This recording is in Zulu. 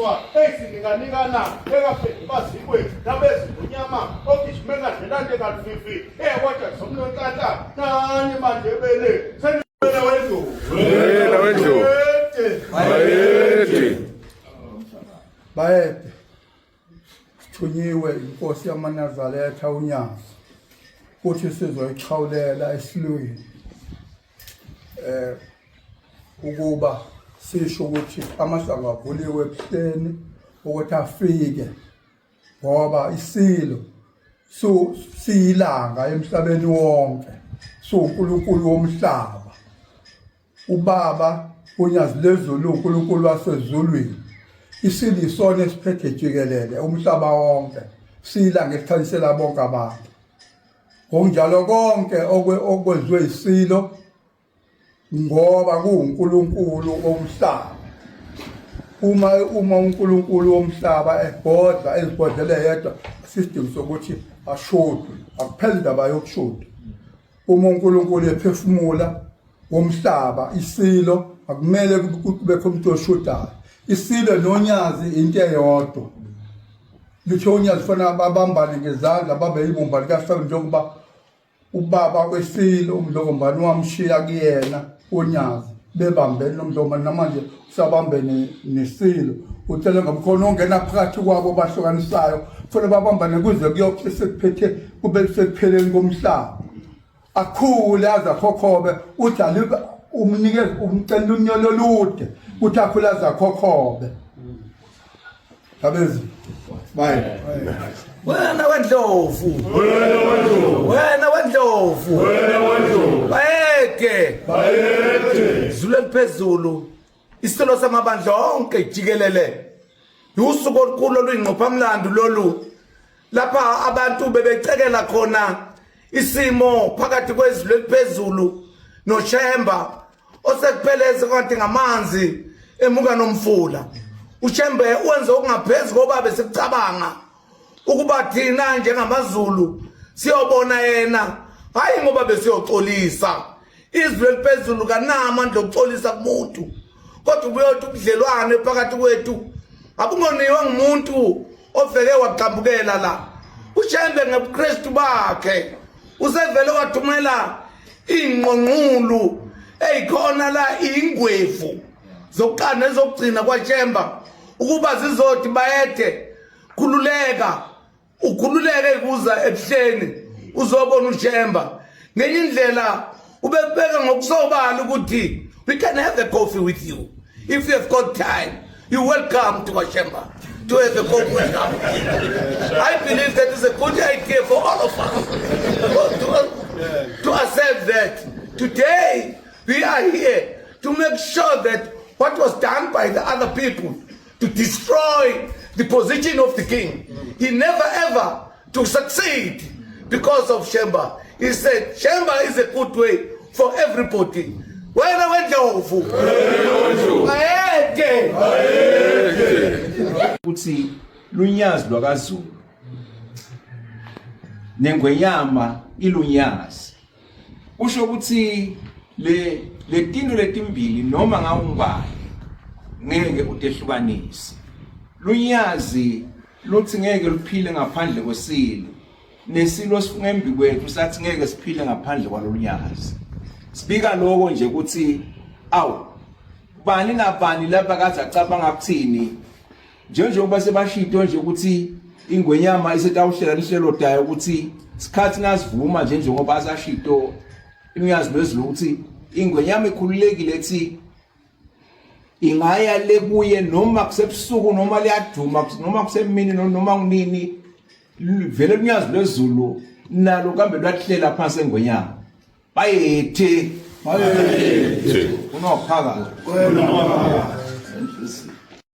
Swa, esinganikana ekaphethi bazikwe nabezinyama ogijimeka ngelande kafifi kodwa somnontanta nani mandebele senibela wendlu bayede sithunyiwe inkosi yamaNazaretha uNyazi ukuthi sizoyichawulela esilweni ukuba sisho ukuthi amasango avuliwe ekuseni ukuthi afike ngoba isilo siyilanga emhlabeni wonke uNkulunkulu womhlaba ubaba uNyazi lezulu uNkulunkulu wasezulwini isilo isona esiphethe jikelele umhlaba wonke siyilanga elikhanyisela bonke abantu ngokunjalo konke okwenziwe isilo ngoba kuNkulunkulu womhlaba uma uNkulunkulu womhlaba ebhodla ezibhodlela yedwa system sokuthi ashodwe akupheli indaba yokushoda uma uNkulunkulu ephefumula womhlaba isilo akumele kube khona umuntu oshodayo isilo noNyazi into eyodwa litho uNyazi fana abambane ngezandla babe yibumba likaSaul njengoba ubaba wesilo umlokombani wamshiya kuyena uNyazi bebambene nomlokombani namanje usabambene nesilo uthele ngomkhono ongena phakathi kwabo bahlukanisayo funa babambane kuze kuyophe sekuphethe kube sekupheleni komhlaba akhule azakhokhobe uthi aliba umnikeze umcela unyolo lude uthi akhule azakhokhobe abezi bye wena wendlovu bayeke zulu eliphezulu isilo samabandla onke jikelele usuku olukhulu oluyingqophamlando lolu lapha abantu bebecekela khona isimo phakathi kwezulu eliphezulu noShemba osekupheleze kanti ngamanzi emuka nomfula uShemba wenze okungaphezulu ngoba besicabanga ukuba thina njengamazulu siyobona yena hayi ngoba besiyoxolisa izwi eliphezulu kanamandla okuxolisa kumuntu kodwa ubuyothi ubudlelwane phakathi kwethu akungoniwe ngumuntu ovele waqhambukela la uShembe ngebuKristu bakhe usevele wathumela ingqonqulu eyikhona la ingwevu zokuqana ezokugcina kwaShemba ukuba zizothi bayede khululeka ukhululeke kuza ebuhleni uzobona uShemba ngenye indlela ubebeka ngokusobala ukuthi we can have a coffee with you if you have got time. You're welcome to Shemba to have a coffee with us. I believe that is a good idea for all of us to accept that today we are here to make sure that what was done by the other people to destroy the position of the king, he never ever to succeed because of Shemba. He said Shemba is a good way for everybody. Wena wendlovu bayeke uthi lunyazi lwakaZulu nengwenyama ilunyazi usho ukuthi le tinto letimbili noma ngawungubani ngeke utehlukanise lunyazi luthi ngeke luphile ngaphandle kwesilo nesilo sifungembi kwethu sathi ngeke siphile ngaphandle kwalunyazi sibika lokho nje ukuthi awu bani nabani lapha kaze acabanga ukuthini njengoba sebashito nje ukuthi ingwenyama isetawuhlela lihlelo dayo ukuthi sikhathi nasivuma njengoba asashito imnyazi lwezulu ukuthi ingwenyama ikhululekile ethi ingaya lekuye noma kusebusuku noma liyaduma noma kusemini noma kunini vele imnyazi lwezulu nalo kambe lwahlela phansi engwenyama bayethe unophaka